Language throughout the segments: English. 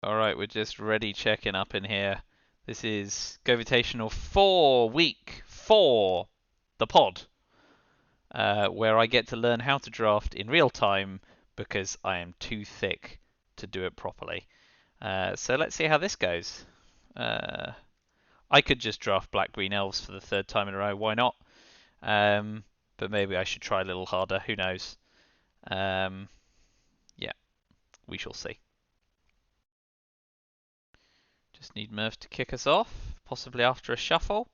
Alright, we're just ready checking up in here. This is GOvitational 4, week 4, the pod, where I get to learn how to draft in real time because I am too thick to do it properly. So let's see how this goes. I could just draft black-green elves for the third time in a row, why not? But maybe I should try a little harder, who knows? Yeah, we shall see. Just need Murph to kick us off, possibly after a shuffle.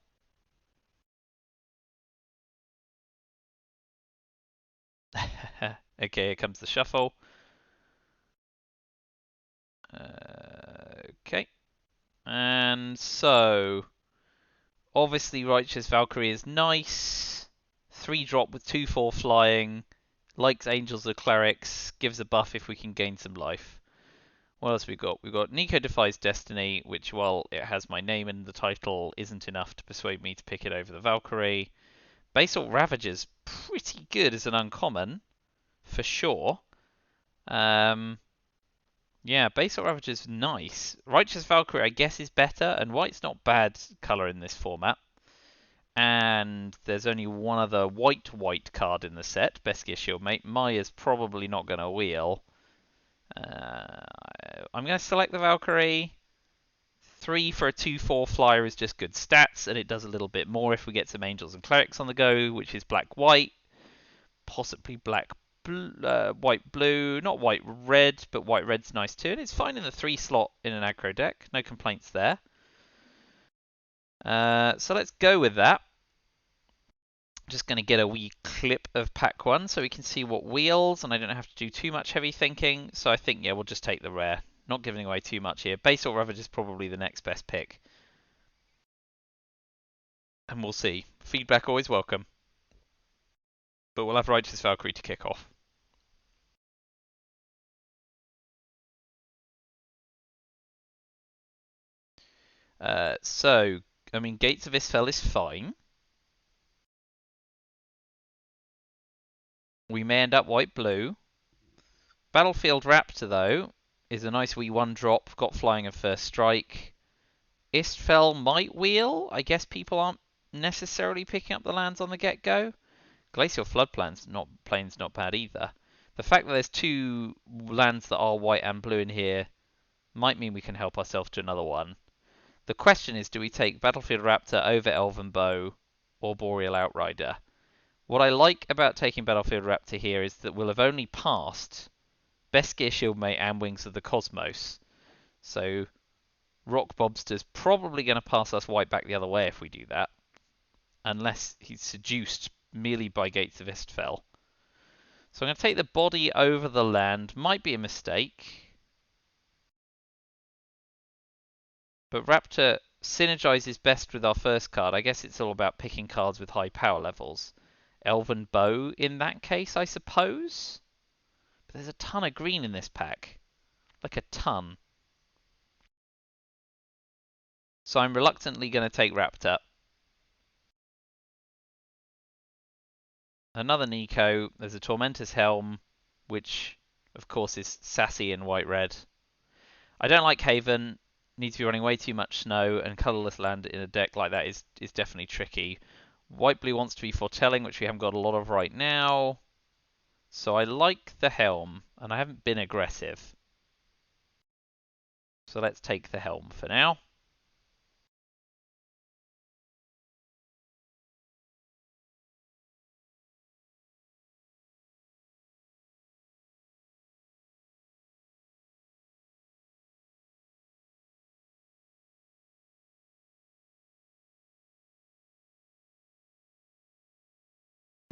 Okay, here comes the shuffle. Okay. And so, obviously Righteous Valkyrie is nice. 3-drop with 2/4 flying. Likes Angels or Clerics. Gives a buff if we can gain some life. What else we got? We've got Nico Defies Destiny, which, while it has my name in the title, isn't enough to persuade me to pick it over the Valkyrie. Basalt Ravager's pretty good as an uncommon, for sure. Yeah, Basalt Ravager's nice. Righteous Valkyrie, I guess, is better, and white's not bad colour in this format. And there's only one other white card in the set, Beskir Shieldmate. Maya's probably not going to wheel. I'm going to select the Valkyrie. 3 for a 2/4 flyer is just good stats, and it does a little bit more if we get some Angels and Clerics on the go, which is black-white, possibly white-blue, not white-red, but white-red's nice too, and it's fine in the 3 slot in an aggro deck, no complaints there. So let's go with that. Just going to get a wee clip of pack 1 so we can see what wheels, and I don't have to do too much heavy thinking, so I think, yeah, we'll just take the rare. Not giving away too much here. Basalt Ravager is probably the next best pick. And we'll see. Feedback always welcome. But we'll have Righteous Valkyrie to kick off. So, I mean, Gates of Isfel is fine. We may end up white-blue. Battlefield Raptor, though, is a nice wee 1-drop. Got flying and first strike. Istfell might wheel. I guess people aren't necessarily picking up the lands on the get-go. Glacial Floodplain's not bad either. The fact that there's 2 lands that are white and blue in here might mean we can help ourselves to another one. The question is, do we take Battlefield Raptor over Elven Bow or Boreal Outrider? What I like about taking Battlefield Raptor here is that we'll have only passed Beskir Shieldmate and Wings of the Cosmos. So Rock Bobster's probably going to pass us white back the other way if we do that. Unless he's seduced merely by Gates of Istfell. So I'm going to take the body over the land. Might be a mistake. But Raptor synergizes best with our first card. I guess it's all about picking cards with high power levels. Elven Bow in that case, I suppose? But there's a ton of green in this pack. Like a ton. So I'm reluctantly going to take Raptor. Another Nico. There's a Tormentor's Helm, which, of course, is sassy in white-red. I don't like Haven. Needs to be running way too much snow, and colourless land in a deck like that is definitely tricky. White-blue wants to be foretelling, which we haven't got a lot of right now. So I like the Helm, and I haven't been aggressive. So let's take the Helm for now.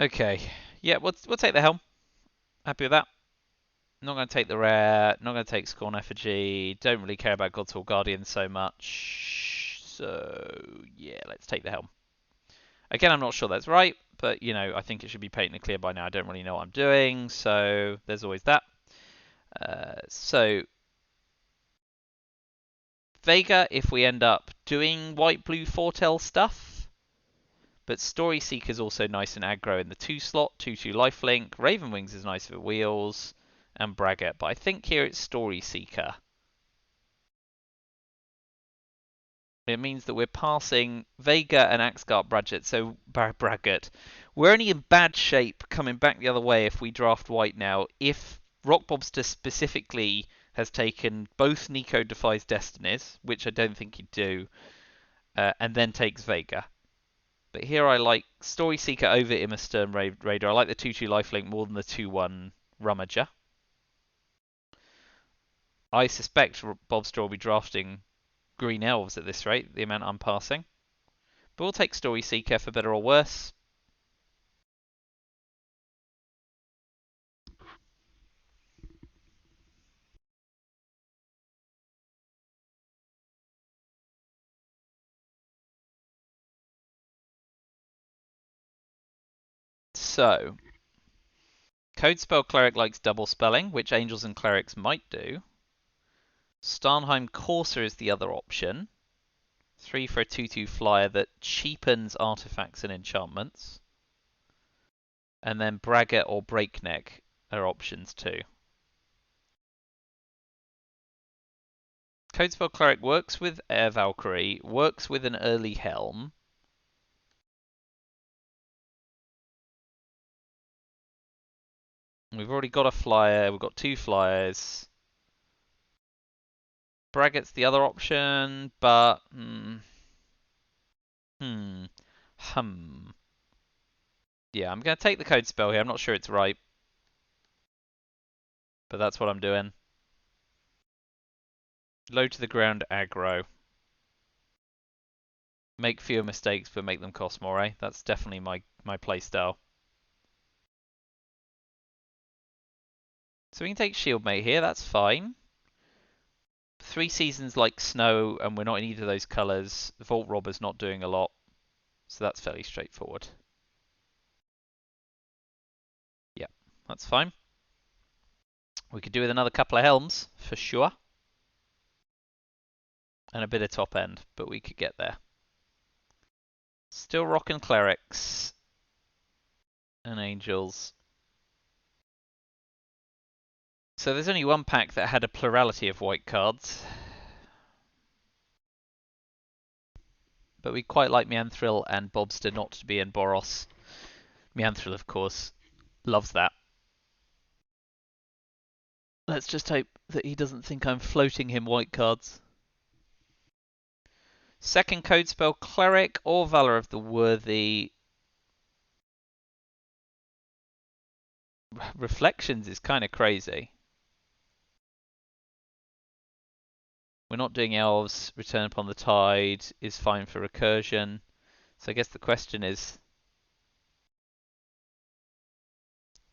Okay, yeah, we'll take the Helm. Happy with that. Not going to take the rare, not going to take Scorn Effigy, don't really care about God's Hall Guardian so much. So, yeah, let's take the Helm. Again, I'm not sure that's right, but, you know, I think it should be patently clear by now. I don't really know what I'm doing, so there's always that. So, Vega, if we end up doing white-blue foretell stuff, but Story Seeker is also nice and aggro in the 2 slot, 2/2 lifelink. Raven Wings is nice for wheels, and Braggart. But I think here it's Story Seeker. It means that we're passing Vega and Axgard Braget, so Braget. We're only in bad shape coming back the other way if we draft white now. If Rockbobster specifically has taken both Nico Defies Destinies, which I don't think he'd do, and then takes Vega. But here I like Story Seeker over Immersturm Raider. I like the 2/2 lifelink more than the 2/1 Rummager. I suspect Bobster will be drafting Green Elves at this rate, the amount I'm passing. But we'll take Story Seeker for better or worse. So, Codespell Cleric likes double spelling, which Angels and Clerics might do. Starnheim Courser is the other option. 3 for a 2/2 flyer that cheapens artifacts and enchantments. And then Braggart or Breakneck are options too. Codespell Cleric works with Air Valkyrie, works with an early Helm. We've already got a flyer, we've got 2 flyers. Braggart's the other option, but... Yeah, I'm going to take the Codespell here. I'm not sure it's right, but that's what I'm doing. Low to the ground aggro. Make fewer mistakes, but make them cost more, eh? That's definitely my playstyle. So we can take Shieldmate here, that's fine. 3 seasons like Snow, and we're not in either of those colours. The Vault Robber's not doing a lot, so that's fairly straightforward. Yeah, that's fine. We could do with another couple of Helms, for sure. And a bit of top end, but we could get there. Still rocking Clerics and Angels. So there's only one pack that had a plurality of white cards. But we quite like Meanthril and Bobster not to be in Boros. Meanthril, of course, loves that. Let's just hope that he doesn't think I'm floating him white cards. Second Codespell, Cleric or Valor of the Worthy. Reflections is kind of crazy. We're not doing Elves. Return Upon the Tide is fine for recursion. So I guess the question is,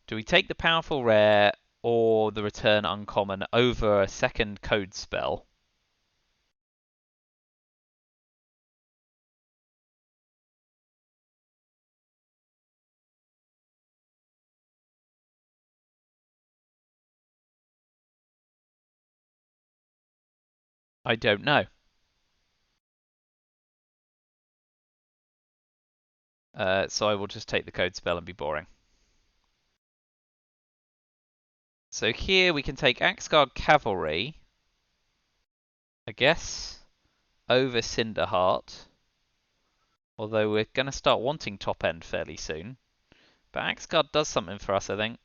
do we take the powerful rare or the return uncommon over a second code spell? I don't know. So I will just take the code spell and be boring. So here we can take Axgard Cavalry, I guess, over Cinderheart. Although we're going to start wanting top end fairly soon. But Axgard does something for us, I think.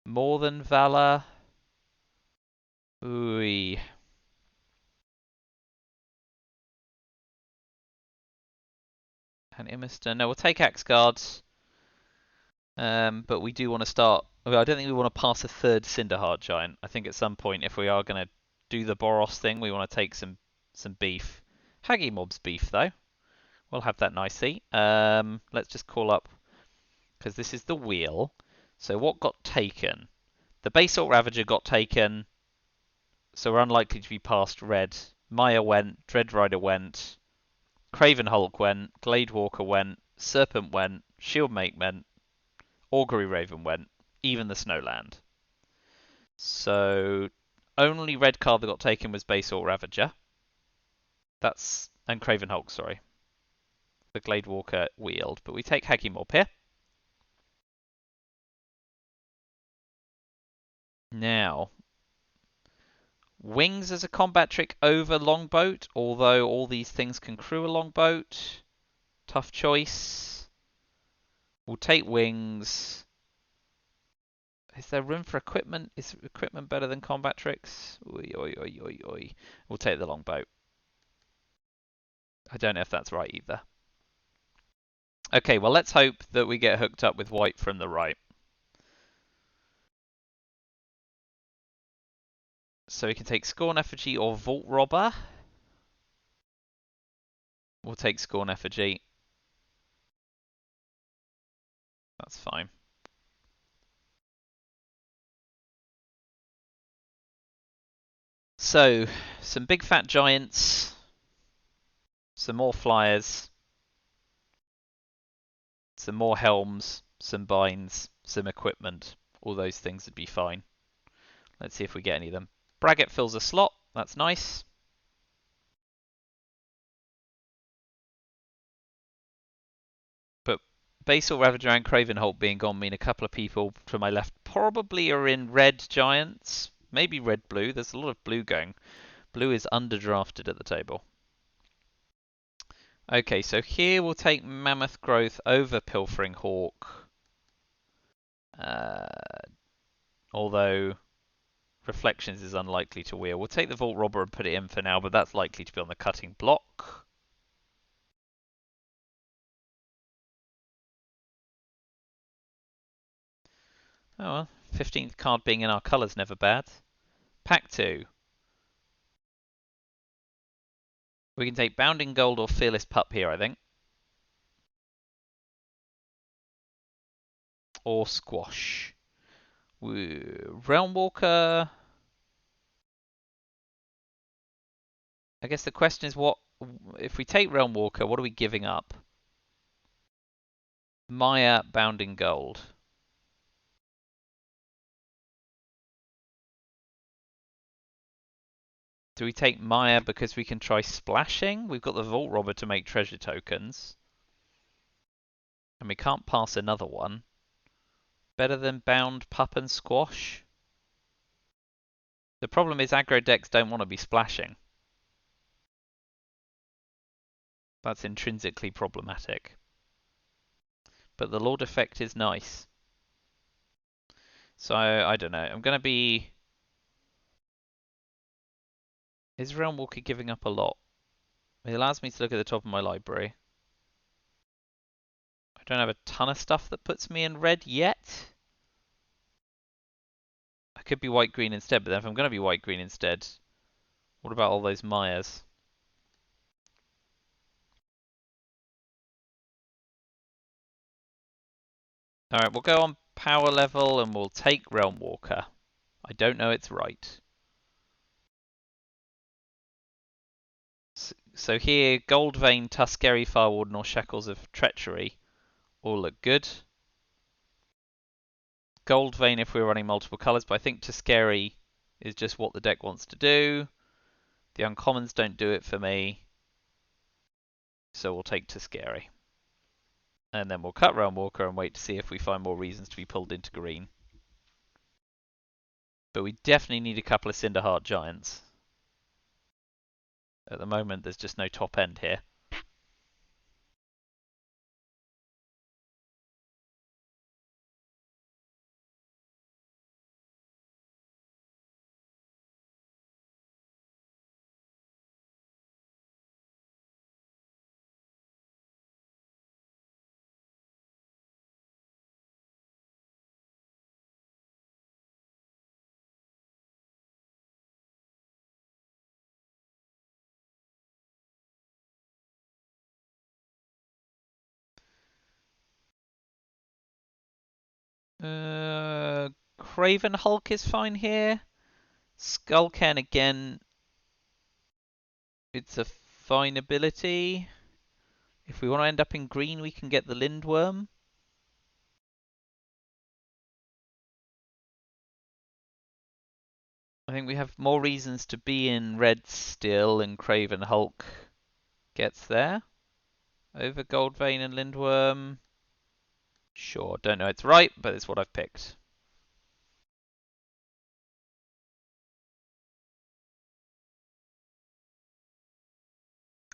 More than Valor. Ooh. And Immersturm. No, we'll take Axgard. But we do want to start... I don't think we want to pass a third Cinderheart Giant. I think at some point, if we are going to do the Boros thing, we want to take some beef. Haggimob's beef, though. We'll have that nicely. Let's just call up... Because this is the wheel. So what got taken? The Basalt Ravager got taken. So we're unlikely to be past red. Maya went. Dreadrider went. Craven Hulk went. Gladewalker went. Serpent went. Shieldmate went. Augury Raven went, even the Snowland. So only red card that got taken was Basalt Ravager. And Craven Hulk, sorry. The Gladewalker wheeled, but we take Haggimob here. Now, Wings as a combat trick over longboat, although all these things can crew a longboat. Tough choice. We'll take wings. Is there room for equipment? Is equipment better than combat tricks? Oi, oi, oi, oi, oi. We'll take the longboat. I don't know if that's right either. Okay, well let's hope that we get hooked up with white from the right. So we can take Scorn Effigy or Vault Robber. We'll take Scorn Effigy. That's fine. So, some big fat giants, some more flyers, some more helms, some binds, some equipment. All those things would be fine. Let's see if we get any of them. Braggart fills a slot. That's nice. But Basal, Ravager, and Cravenholt being gone mean a couple of people to my left probably are in red giants. Maybe red-blue. There's a lot of blue going. Blue is underdrafted at the table. Okay, so here we'll take Mammoth Growth over Pilfering Hawk. Although Reflections is unlikely to wheel. We'll take the Vault Robber and put it in for now, but that's likely to be on the cutting block. Oh well, 15th card being in our colours never bad. Pack 2. We can take Bounding Gold or Fearless Pup here, I think. Or Squash. Realm Walker. I guess the question is what if we take Realm Walker, what are we giving up? Maya, Bounding Gold. Do we take Maya because we can try splashing? We've got the Vault Robber to make treasure tokens. And we can't pass another one. Better than Bound, Pup, and Squash? The problem is aggro decks don't want to be splashing. That's intrinsically problematic. But the Lord effect is nice. So, I don't know. I'm going to be... Is Realm Walker giving up a lot? It allows me to look at the top of my library. I don't have a ton of stuff that puts me in red yet. I could be white-green instead, but then if I'm going to be white-green instead, what about all those Mayas? Alright, we'll go on power level and we'll take Realm Walker. I don't know it's right. So here, Goldvein, Tuskeri, Firewarden, or Shackles of Treachery all look good. Goldvein if we're running multiple colours, but I think Tuskeri is just what the deck wants to do. The uncommons don't do it for me, so we'll take Tuskeri. And then we'll cut Realm Walker and wait to see if we find more reasons to be pulled into green. But we definitely need a couple of Cinderheart Giants. At the moment, there's just no top end here. Craven Hulk is fine here. Skullcan again. It's a fine ability. If we want to end up in green, we can get the Lindworm. I think we have more reasons to be in red still, and Craven Hulk gets there. Over Goldvein and Lindworm. Sure, don't know it's right, but it's what I've picked.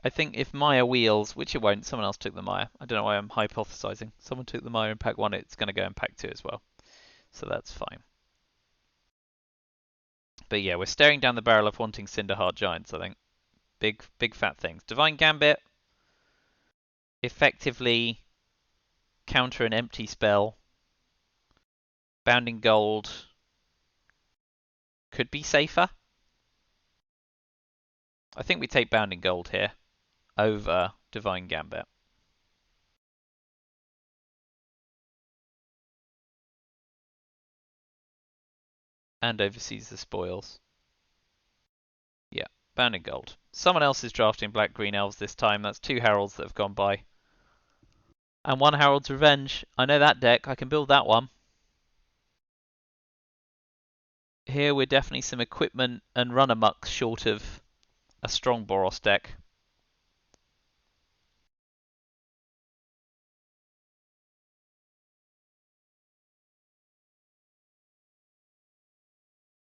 I think if Maya wheels, which it won't, someone else took the Maya. I don't know why I'm hypothesizing. Someone took the Maya in pack 1, it's going to go in pack 2 as well. So that's fine. But yeah, we're staring down the barrel of wanting Cinderheart Giants, I think. Big fat things. Divine Gambit, effectively counter an empty spell. Bounding Gold could be safer. I think we take Bounding Gold here over Divine Gambit. And oversees the spoils. Yeah, Bounding Gold. Someone else is drafting Black Green Elves this time. That's 2 Heralds that have gone by. And 1 Herald's Revenge. I know that deck. I can build that one. Here we're definitely some equipment and run amok short of a strong Boros deck.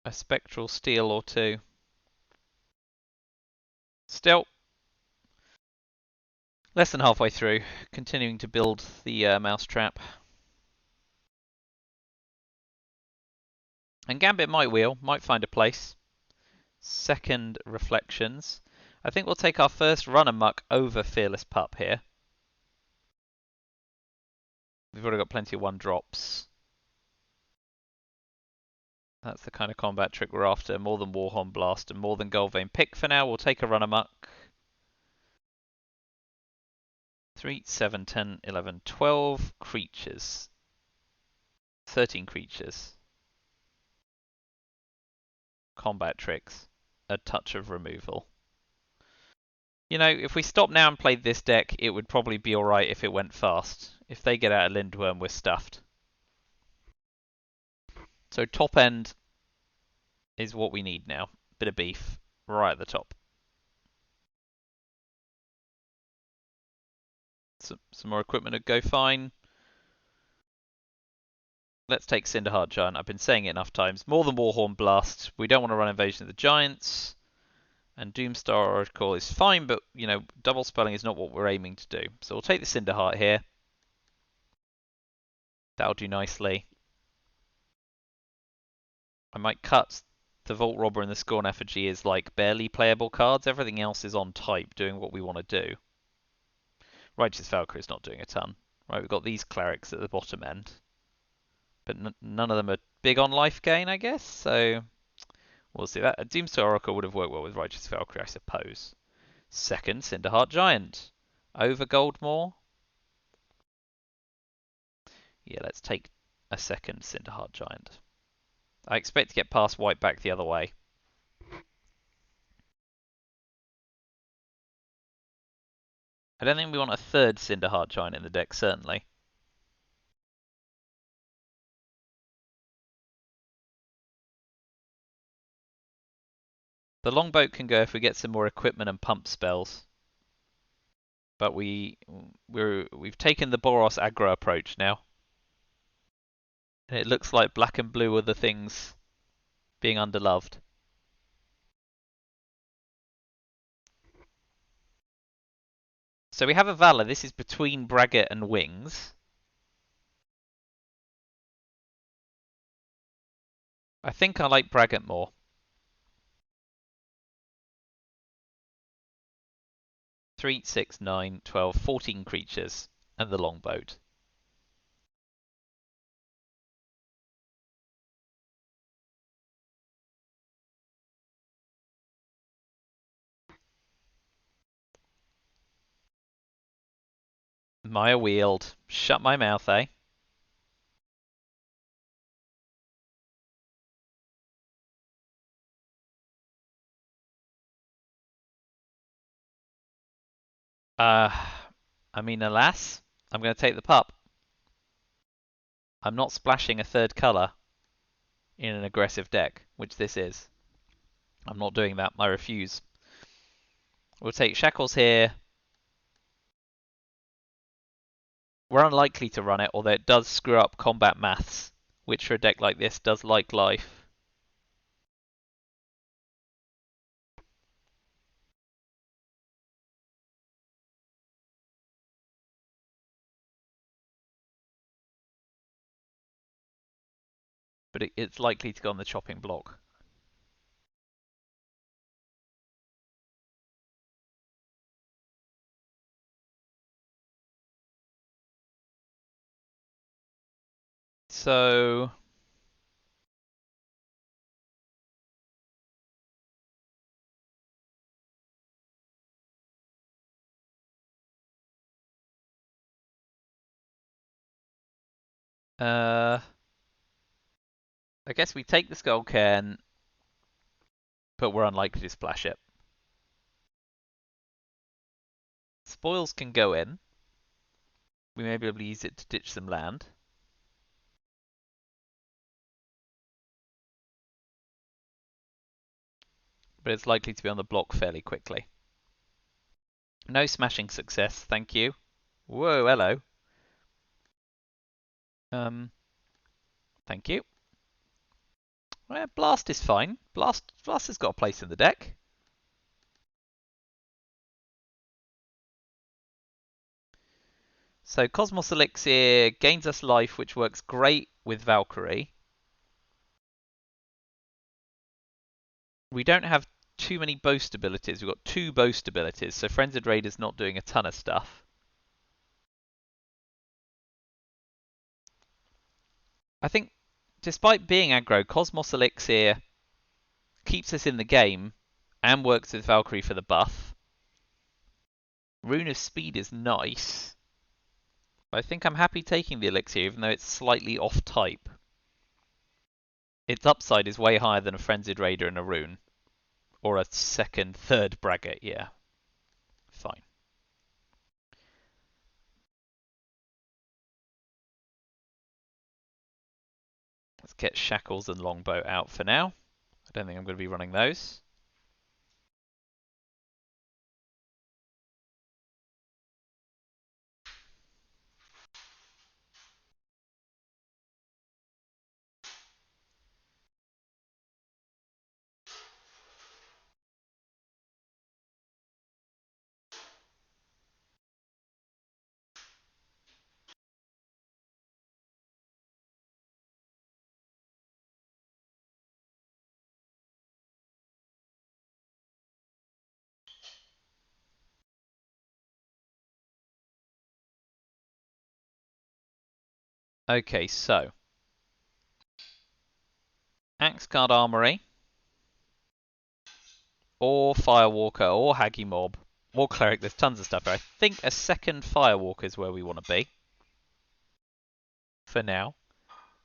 A Spectral Steel or 2. Still, less than halfway through, continuing to build the mousetrap. And Gambit might wheel, might find a place. Second Reflections. I think we'll take our first run amok over Fearless Pup here. We've already got plenty of 1-drops. That's the kind of combat trick we're after. More than Warhorn Blast and more than Goldvein Pick for now. We'll take a run amok. 3, 7, 10, 11, 12 creatures. 13 creatures. Combat tricks. A touch of removal. You know, if we stop now and played this deck, it would probably be alright if it went fast. If they get out of Lindworm, we're stuffed. So top end is what we need now. Bit of beef right at the top. Some more equipment would go fine. Let's take Cinderheart Giant. I've been saying it enough times. More than Warhorn Blast. We don't want to run Invasion of the Giants. And Doomstar Oracle is fine, but, you know, double spelling is not what we're aiming to do. So we'll take the Cinderheart here. That'll do nicely. I might cut the Vault Robber and the Scorn Effigy as like barely playable cards. Everything else is on type, doing what we want to do. Righteous Valkyrie is not doing a ton. Right, we've got these clerics at the bottom end. But none of them are big on life gain, I guess. So we'll see that. A Doomstar Oracle would have worked well with Righteous Valkyrie, I suppose. Second, Cinderheart Giant. Over Goldmore. Yeah, let's take a second Cinderheart Giant. I expect to get past white back the other way. I don't think we want a third Cinderheart Giant in the deck, certainly. The longboat can go if we get some more equipment and pump spells. But we've taken the Boros aggro approach now. And it looks like black and blue are the things being underloved. So we have a Valor. This is between Braggart and Wings. I think I like Braggart more. 3, 6, 9, 12, 14 creatures, and the longboat. Maya wheeled. Shut my mouth, eh? I mean, alas, I'm going to take the pup. I'm not splashing a third colour in an aggressive deck, which this is. I'm not doing that. I refuse. We'll take Shackles here. We're unlikely to run it, although it does screw up combat maths, which for a deck like this does like life. but it's likely to go on the chopping block. So I guess we take the Skull Cairn, but we're unlikely to splash it. Spoils can go in. We may be able to use it to ditch some land. But it's likely to be on the block fairly quickly. No smashing success, thank you. Whoa, hello. Thank you. Well, Blast is fine. Blast has got a place in the deck. So Cosmos Elixir gains us life, which works great with Valkyrie. We don't have too many boast abilities. We've got 2 boast abilities, so Frenzied Raider's not doing a ton of stuff. I think, despite being aggro, Cosmos Elixir keeps us in the game and works with Valkyrie for the buff. Rune of Speed is nice. I think I'm happy taking the Elixir, even though it's slightly off type. Its upside is way higher than a Frenzied Raider and a Rune. Or a second, third Braggart, yeah. Fine. Let's get Shackles and Longbow out for now. I don't think I'm going to be running those. Okay, so Axeguard Armory, or Firewalker, or Haggy Mob, or Cleric. There's tons of stuff. I think a second Firewalker is where we want to be for now.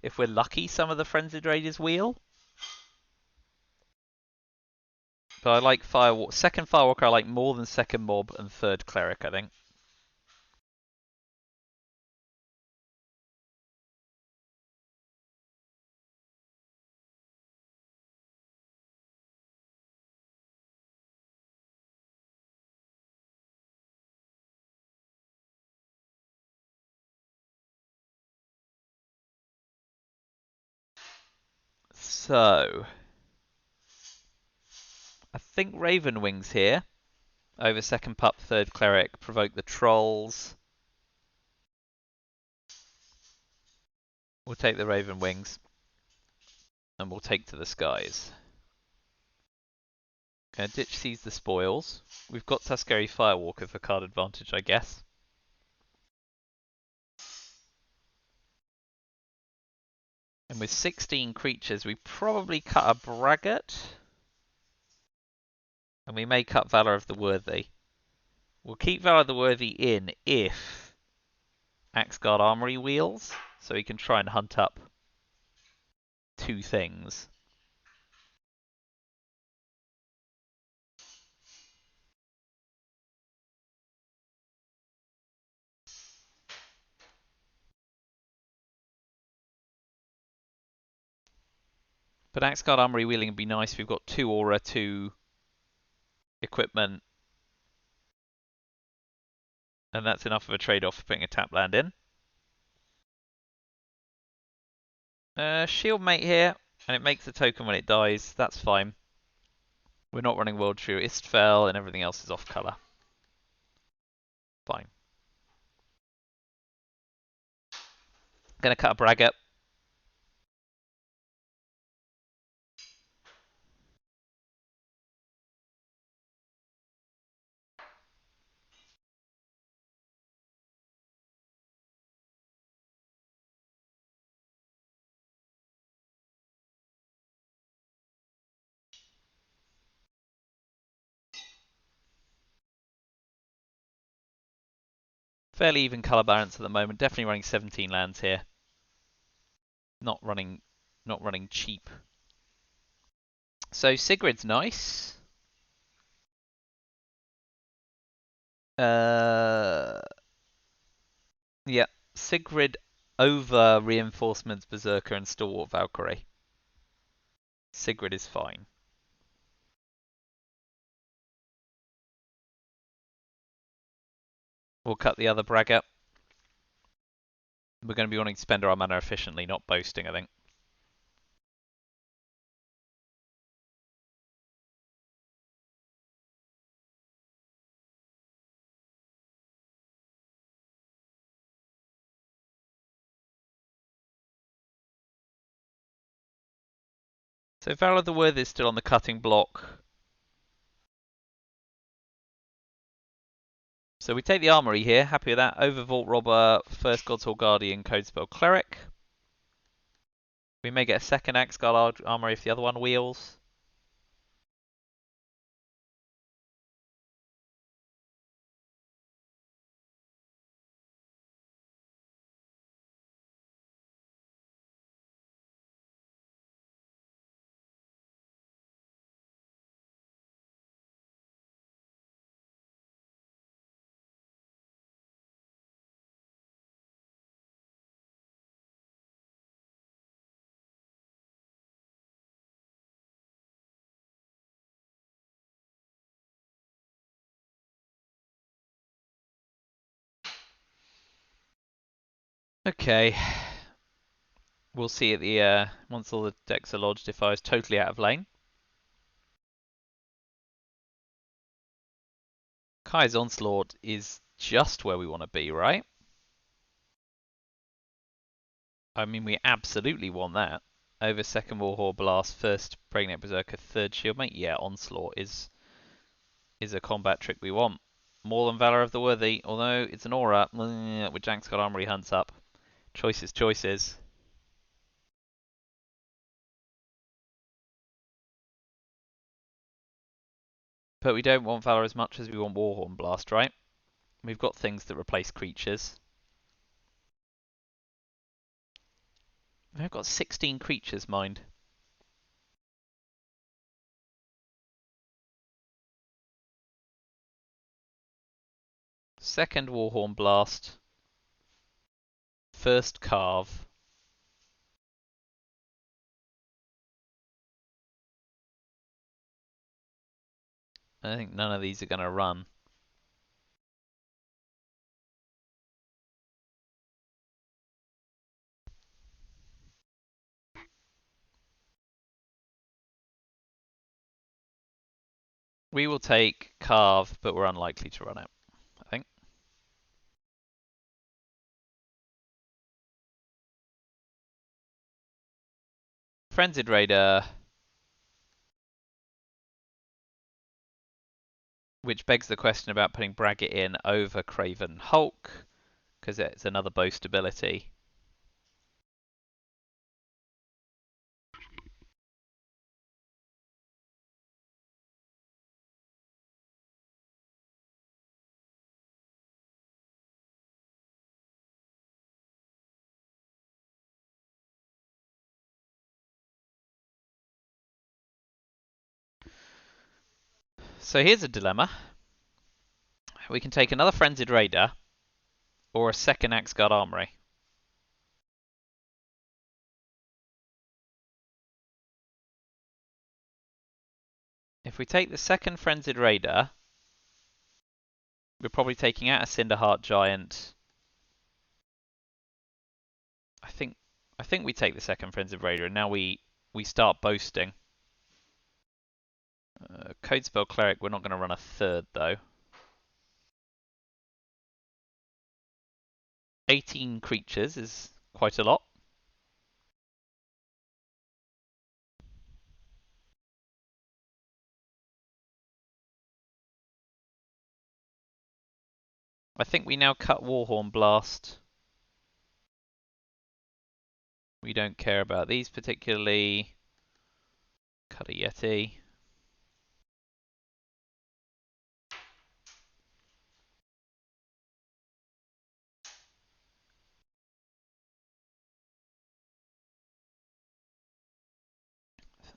If we're lucky, some of the Frenzied Raiders wheel. But I like second Firewalker. I like more than second Mob and third Cleric, I think. So I think Raven Wings here. Over second pup, third Cleric, provoke the Trolls. We'll take the Raven Wings. And we'll take to the skies. Ditch Seize the Spoils. We've got Tuskeri Firewalker for card advantage, I guess. And with 16 creatures, we probably cut a Braggart. And we may cut Valor of the Worthy. We'll keep Valor of the Worthy in if Axeguard Armory wheels, so he can try and hunt up 2 things. But Axeguard Armory wheeling would be nice. We've got 2 Aura, 2 equipment. And that's enough of a trade-off for putting a tap land in. Shield Mate here, and it makes a token when it dies. That's fine. We're not running World True Istfell, and everything else is off color. Fine. Gonna cut a Braggart. Fairly even colour balance at the moment. Definitely running 17 lands here. Not running cheap. So Sigrid's nice. Yeah, Sigrid over Reinforcements, Berserker, and Stalwart Valkyrie. Sigrid is fine. We'll cut the other braggart. We're going to be wanting to spend our mana efficiently, not boasting, I think. So Valor the Worthy is still on the cutting block. So we take the Armory here, happy with that. Over Vault Robber, First God's Hall Guardian, Codespell Cleric. We may get a second Axeguard Armory if the other one wheels. Okay. We'll see at the once all the decks are lodged if I was totally out of lane. Kai's Onslaught is just where we want to be, right? I mean, we absolutely want that. Over second Warhawk Blast, first Pregnant Berserker, third Shieldmate. Yeah, Onslaught is a combat trick we want. More than Valor of the Worthy, although it's an aura, which Jank's got Armory hunts up. Choices, choices. But we don't want Valor as much as we want Warhorn Blast, right? We've got things that replace creatures. We've got 16 creatures, mind. Second Warhorn Blast. First Carve. I think none of these are going to run. We will take Carve, but we're unlikely to run it, I think. Frenzied Raider, which begs the question about putting Braggart in over Craven Hulk, because it's another boast ability. So here's a dilemma. We can take another Frenzied Raider or a second Axeguard Armory. If we take the second Frenzied Raider, we're probably taking out a Cinderheart Giant. I think we take the second Frenzied Raider, and now we start boasting. Codespell Cleric, we're not going to run a third though. 18 creatures is quite a lot. I think we now cut Warhorn Blast. We don't care about these particularly. Cut a Yeti.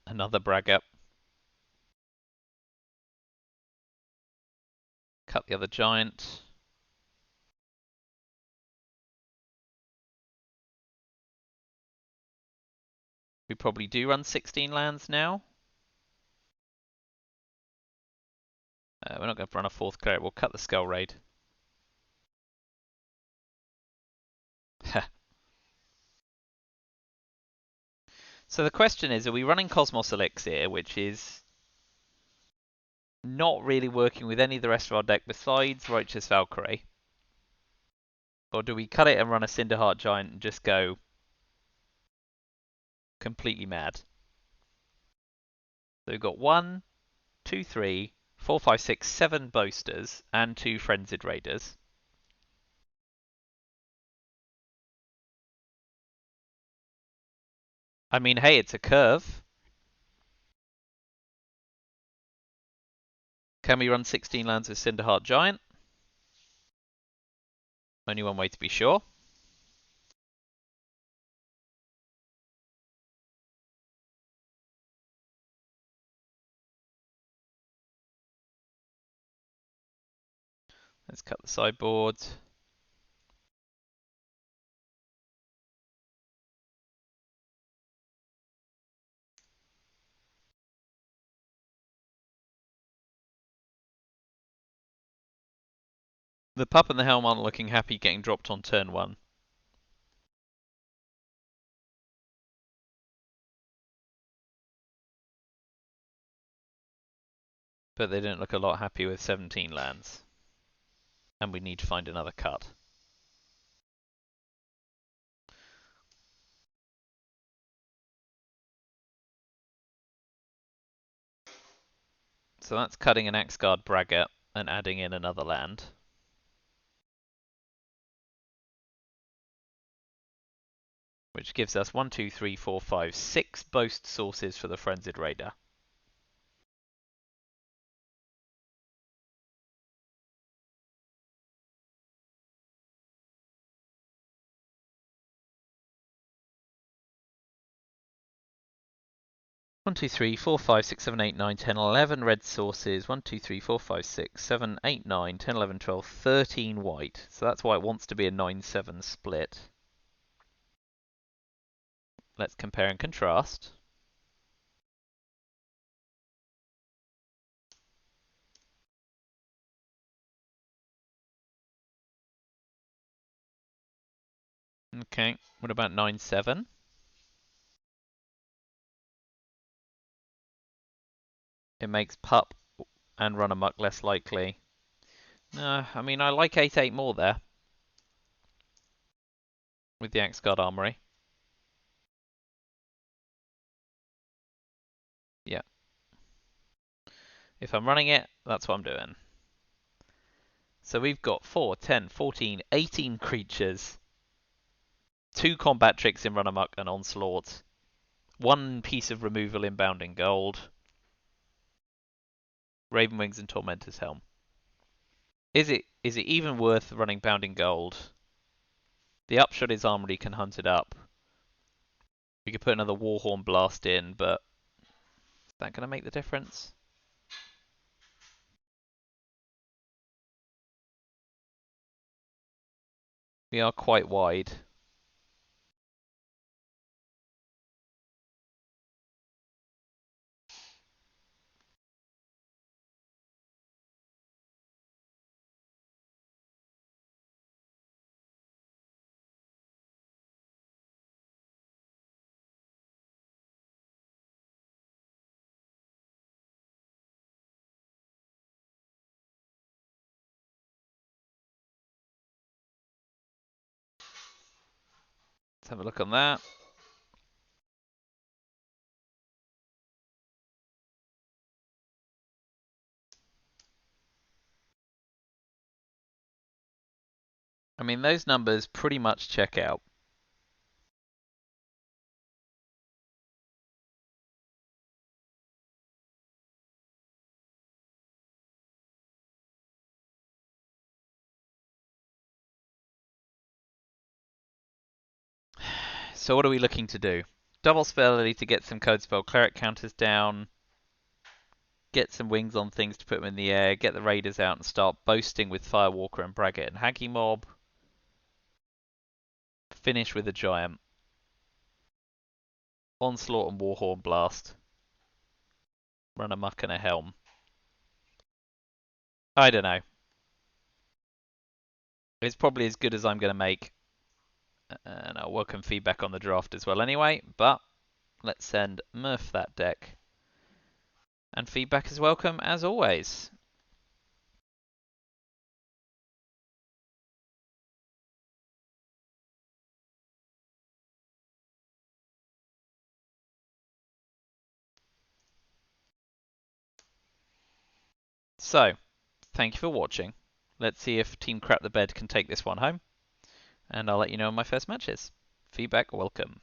Another braggart. Cut the other giant. We probably do run 16 lands now. We're not going to run a fourth cleric. We'll cut the Skull Raid. So the question is, are we running Cosmos Elixir, which is not really working with any of the rest of our deck besides Righteous Valkyrie? Or do we cut it and run a Cinderheart Giant and just go completely mad? So we've got 1, 2, 3, 4, 5, 6, 7 Boasters and 2 Frenzied Raiders. I mean, hey, it's a curve. Can we run 16 lands with Cinderheart Giant? Only one way to be sure. Let's cut the sideboard. The Pup and the Helm aren't looking happy getting dropped on turn 1. But they don't look a lot happy with 17 lands. And we need to find another cut. So that's cutting an Axguard Braggart and adding in another land. Which gives us 1, 2, 3, 4, 5, 6 boast sources for the Frenzied Raider. One, 2, 3, 4, 5, 6, 7, 8, 9, 10, 11 red sources. 1, 2, 3, 4, 5, 6, 7, 8, 9, 10, 11, 12, 13 white. So that's why it wants to be a 9-7 split. Let's compare and contrast. Okay, what about 9-7? It makes Pup and Run Amok less likely. No, I mean, I like 8-8 more there. With the Axguard Armory. Yeah. If I'm running it, that's what I'm doing. So we've got 4, 10, 14, 18 creatures. 2 combat tricks in Run Amok and Onslaught. 1 piece of removal in Bounding Gold. Ravenwings and Tormentor's Helm. Is it even worth running Bounding Gold? The upshot is Armory can hunt it up. We could put another Warhorn Blast in, but is that going to make the difference? We are quite wide. Let's have a look on that. I mean, those numbers pretty much check out. So what are we looking to do? Double spell early to get some code spell cleric counters down. Get some wings on things to put them in the air. Get the raiders out and start boasting with Firewalker and Braggart and Haggy Mob. Finish with a giant. Onslaught and Warhorn Blast. Run amok and a helm. I don't know. It's probably as good as I'm going to make. And I'll welcome feedback on the draft as well anyway. But let's send Murph that deck. And feedback is welcome as always. So, thank you for watching. Let's see if Team Crap the Bed can take this one home. And I'll let you know when my first match is. Feedback welcome.